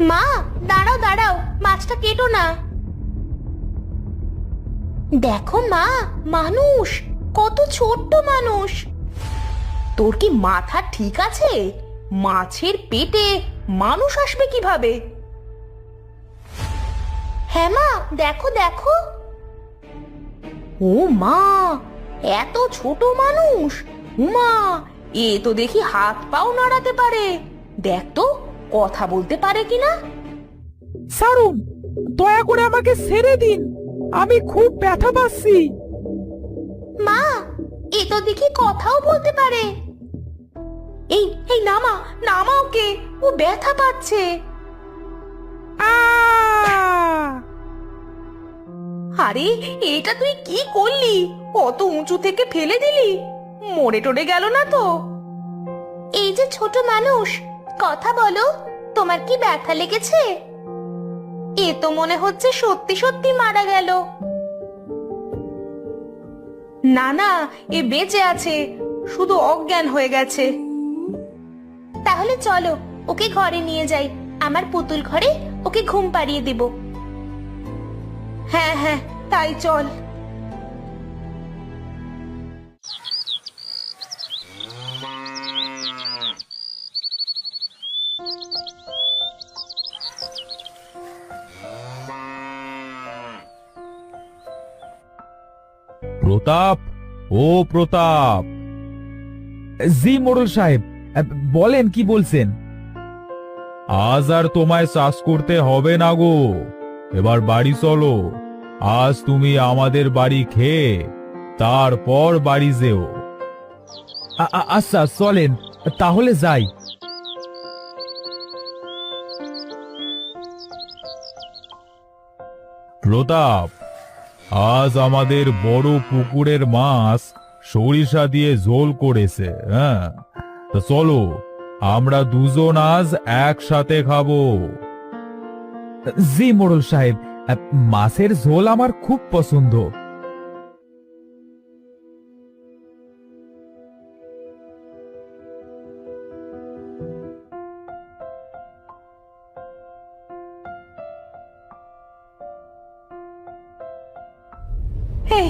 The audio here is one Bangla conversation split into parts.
মা, দাঁড়াও দাঁড়াও, মাছটা কেটো না। দেখো মা, মানুষ, কত ছোট্ট মানুষ। তোর কি মাথা ঠিক আছে? মাছের পেটে মানুষ আসবে কিভাবে? হ্যাঁ মা, দেখো দেখো। ও মা, এত ছোট মানুষ! উমা, এ তো দেখি হাত পাও নাড়াতে পারে। দেখ তো, কথা বলতে পারে কিনা। ছাড়ুন, দয়া করে আমাকে ছেড়ে দিন, আমি খুব ব্যথা পাচ্ছি। মা, এ তো দেখি কথাও বলতে পারে। এই এই নামা, নামা ওকে, ও ব্যথা পাচ্ছে। আরে, এটা তুই কি করলি? কত উঁচু থেকে ফেলে দিলি, মরে টরে গেল না তো? এই যে ছোট মানুষ, কথা বলো, তোমার কি ব্যথা লেগেছে? এ তো মনে হচ্ছে সত্যি সত্যি মারা গেল। না না, এ বেঁচে আছে, শুধু অজ্ঞান হয়ে গেছে। তাহলে চলো, ওকে ঘরে নিয়ে যাই, আমার পুতুল ঘরে ওকে ঘুম পাড়িয়ে দেব। হ্যাঁ হ্যাঁ, তাই চল। প্রতাপ, ও প্রতাপ। জি মোড়ল সাহেব, বলেন কি বলছেন? আজ আর তোমায় চাষ করতে হবে না গো, এবার বাড়ি চলো। আজ তুমি আমাদের বাড়ি খেয়ে তারপর বাড়ি যেও। আচ্ছা চলেন, তাহলে যাই। প্রতাপ, আজ আমাদের বড় পুকুরের মাছ সরিষা দিয়ে ঝোল করেছে। হ্যাঁ, তা চলো, আমরা দুজন আজ একসাথে খাবো। জি মোড়ল সাহেব, মাছের ঝোল আমার খুব পছন্দ। এই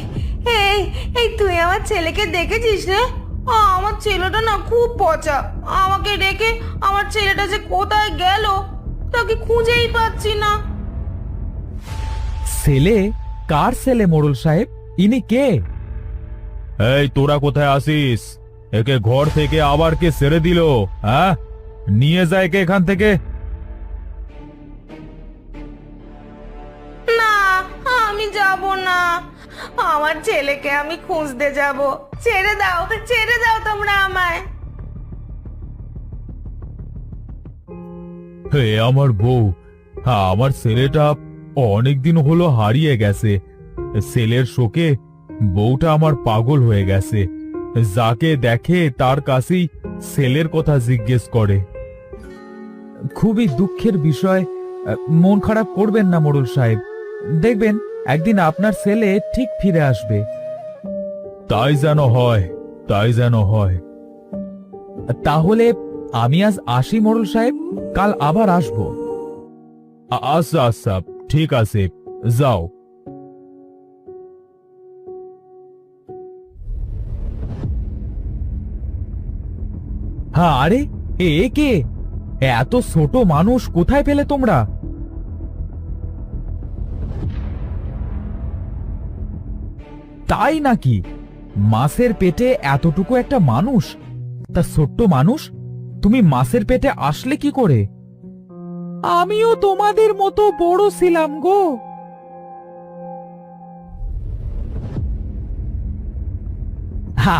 এই এই, তুই আমার ছেলেকে দেখেছিস রে? আমার ছেলেটা না খুব পচা। আমাকে রেখে আমার ছেলেটা যে কোথায় গেল, তাকে খুঁজেই পাচ্ছি না। ছেলে? কার ছেলে মোড়ল সাহেব? ইনি কে? এই তোরা কোথায় আসিস? একে ঘর থেকে আবার কে ছেড়ে দিল? হ্যাঁ, নিয়ে যায় কে এখান থেকে? না, আমি যাব না। আমার ছেলেকে আমি খুঁজতে যাব। ছেড়ে দাও, ছেড়ে দাও তোমরা আমায়। হে আমার বউ, আমার ছেলেটা অনেকদিন হলো হারিয়ে গেছে। ছেলের শোকে বউটা আমার পাগল হয়ে গেছে। যাকে দেখে তার কাছেই ছেলের কথা জিজ্ঞেস করে। খুবই দুঃখের বিষয়, মন খারাপ করবেন না মোড়ল সাহেব, দেখবেন একদিন আপনার ছেলে ঠিক ফিরে আসবে। তাই যেন হয়, তাই যেন হয়। তাহলে আমি আজ আসি মোড়ল সাহেব, কাল আবার আসবো। আচ্ছা আচ্ছা, ঠিক আছে, যাও। হ্যাঁ, আরে এ কে? এত ছোট মানুষ কোথায় পেলে তোমরা? তাই নাকি? মাছের পেটে এতটুকু একটা মানুষ? তা ছোট্ট মানুষ, তুমি মাছের পেটে আসলে কি করে? আমিও তোমাদের মতো বড় ছিলাম গো।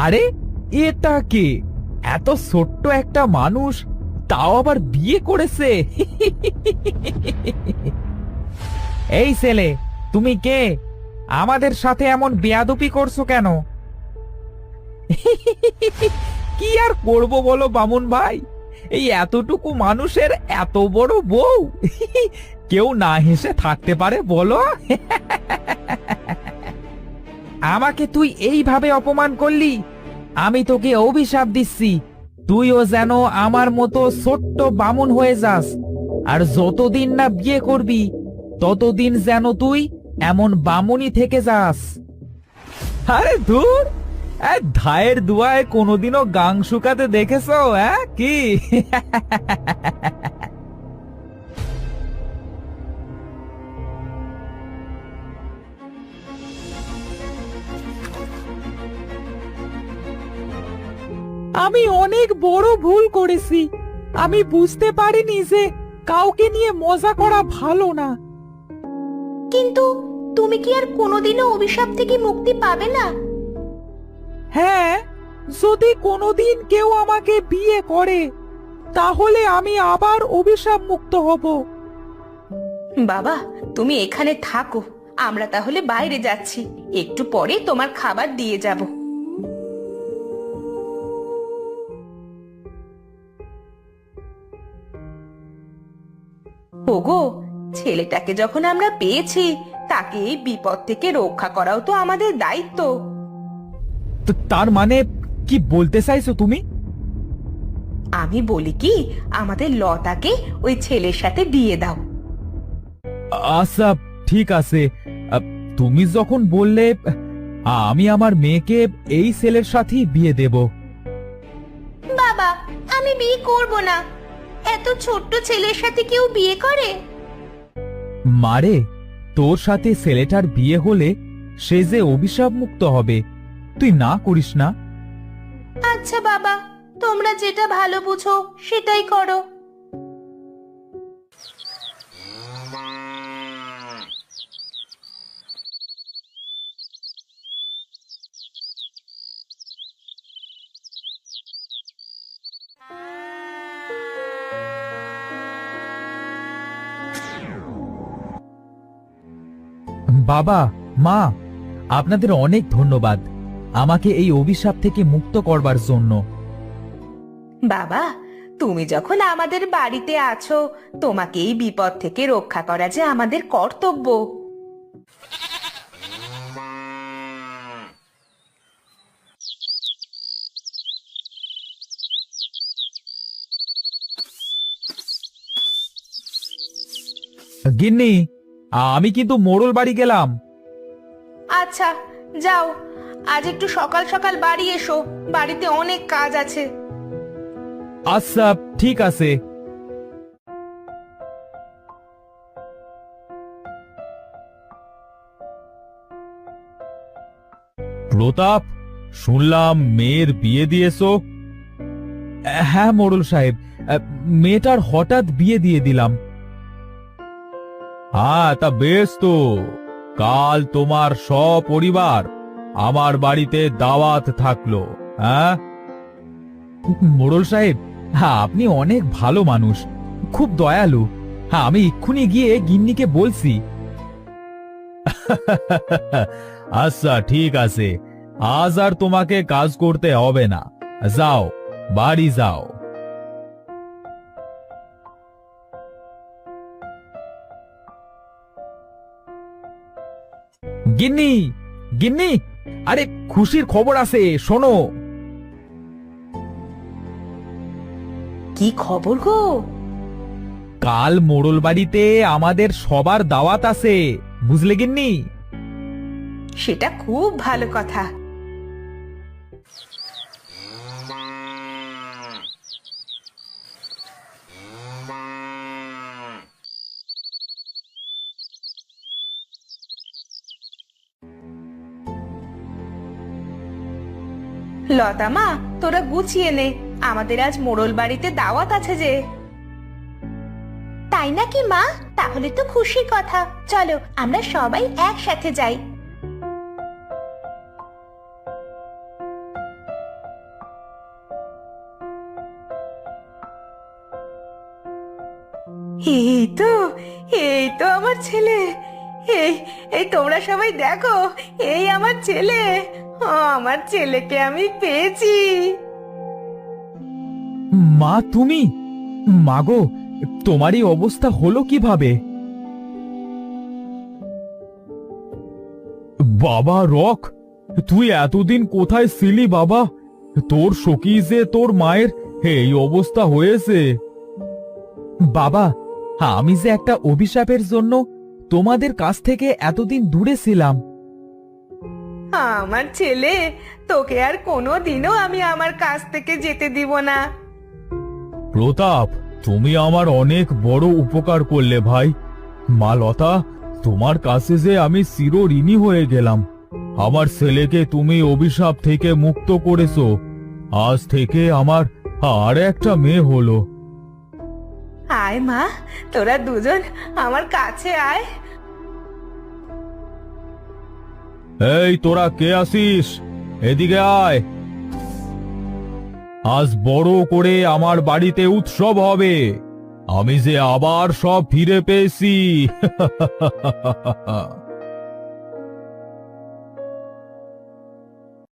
আরে, এটা কে? এত ছোট্ট একটা মানুষ, তাও আবার বিয়ে করেছে। এই ছেলে, তুমি কে? আমাদের সাথে এমন বেয়াদবি করছো কেন? কি আর করব বলো বামুন ভাই, এই এতটুকু মানুষের এত বড় বউ, কেউ না হেসে থাকতে পারে বলো? আমাকে তুই এইভাবে অপমান করলি, আমি তোকে অভিশাপ দিচ্ছি, তুইও যেন আমার মতো ছোট্ট বামুন হয়ে যাস, আর যতদিন না বিয়ে করবি ততদিন যেন তুই এমন বামুনি থেকে যাস। আরে ধুর, ধায়ের দুয়ায় কোনোদিনও গাং শুকাতে দেখেছো কি? আমি অনেক বড় ভুল করেছি। আমি বুঝতে পারিনি যে কাউকে নিয়ে মজা করা ভালো না। কিন্তু তুমি কি আর কোনোদিনও অভিশাপ থেকে মুক্তি পাবে না? হ্যাঁ, যদি কোনোদিন কেউ আমাকে বিয়ে করে তাহলে আমি আবার অভিশাপ মুক্ত হব। বাবা, তুমি এখানে থাকো, আমরা তাহলে বাইরে যাচ্ছি, একটু পরে তোমার খাবার দিয়ে যাব। ওগো, ছেলেটাকে যখন আমরা পেয়েছি তাকে এই বিপদ থেকে রক্ষা করাও তো আমাদের দায়িত্ব। তার মানে কি বলতে চাইছো তুমি? আমি বলি কি, আমাদের লতাকে ওই ছেলের সাথে বিয়ে দাও। আচ্ছা, ঠিক আছে। তুমি যখন বললে, আমি আমার মেয়েকে এই ছেলের সাথেই বিয়ে দেব। বাবা, আমি বিয়ে করব না। এত ছোট্ট ছেলের সাথে কেউ বিয়ে করে? মারে, তোর সাথে ছেলেটার বিয়ে হলে সে যে অভিশাপ মুক্ত হবে, তুই না করিস না। আচ্ছা বাবা, তোমরা যেটা ভালো বুঝো সেটাই করো। বাবা, মা, আপনাদের অনেক ধন্যবাদ আমাকে এই অভিশাপ থেকে মুক্ত করবার জন্য। বাবা, তুমি যখন আমাদের বাড়িতে আছো, তোমাকে এই বিপদ থেকে রক্ষা করা যে আমাদের কর্তব্য। গিন্নি, আমি কিন্তু মোড়ল বাড়ি গেলাম। আচ্ছা, যাও, আজ একটু সকাল সকাল বাড়ি এসো, বাড়িতে অনেক কাজ আছে। আচ্ছা, ঠিক আছে। প্রতাপ, শুনলাম মেয়ের বিয়ে দিয়েছো? হ্যাঁ মোড়ল সাহেব, মেয়েটার হঠাৎ বিয়ে দিয়ে দিলাম। হ্যাঁ, তা বেশ তো। কাল তোমার সপরিবার আমার বাড়িতে দাওয়াত থাকলো। হ্যাঁ মোড়ল সাহেব, হ্যাঁ, আপনি অনেক ভালো মানুষ, খুব দয়ালু। হ্যাঁ, আমি এক্ষুনি গিয়ে গিন্নিকে বলছি। আচ্ছা, ঠিক আছে, আজ আর তোমাকে কাজ করতে হবে না। যাও, বাড়ি যাও। গিন্নি, গিন্নি, আরে খুশির খবর আছে, শোনো। কি খবর গো? কাল মোড়ল বাড়িতে আমাদের সবার দাওয়াত আছে, বুঝলে গিন্নি? সেটা খুব ভালো কথা। লতা মা, তোরা গুছিয়ে নে, আমাদের আজ মোড়ল বাড়িতে দাওয়াত আছে যে। তাই নাকি মা? তাহলে তো খুশির কথা, চলো আমরা সবাই একসাথে যাই। এই তো, এই তো আমার ছেলে। এই এই তোমরা সবাই দেখো, এই আমার ছেলে। আমার ছেলেকে আমি পেয়েছি। মা, তুমি? মাগো, তোমার এই অবস্থা হলো কিভাবে? বাবা রক, তুই এতদিন কোথায় ছিলি বাবা? তোর শোকি যে তোর মায়ের এই অবস্থা হয়েছে। বাবা, আমি যে একটা অভিশাপের জন্য তোমাদের কাছ থেকে এতদিন দূরে ছিলাম। আমার ছেলে, তোকে আর কোনো দিনও আমি আমার কাছ থেকে যেতে দিব না। প্রতাপ, তুমি আমার অনেক বড় উপকার করলে ভাই। মা লতা, তোমার কাছে যে আমি চিরঋণী হয়ে গেলাম। আমার ছেলেকে তুমি অভিশাপ থেকে মুক্ত করেছো। আজ থেকে আমার আর একটা মেয়ে হলো। আয় মা, তোরা দুজন আমার কাছে আয়। এই তোরা কে আসিস? এদিকে আয়। আজ বড় করে আমার বাড়িতে উৎসব হবে। আমি যে আবার সব ফিরে পেয়েছি।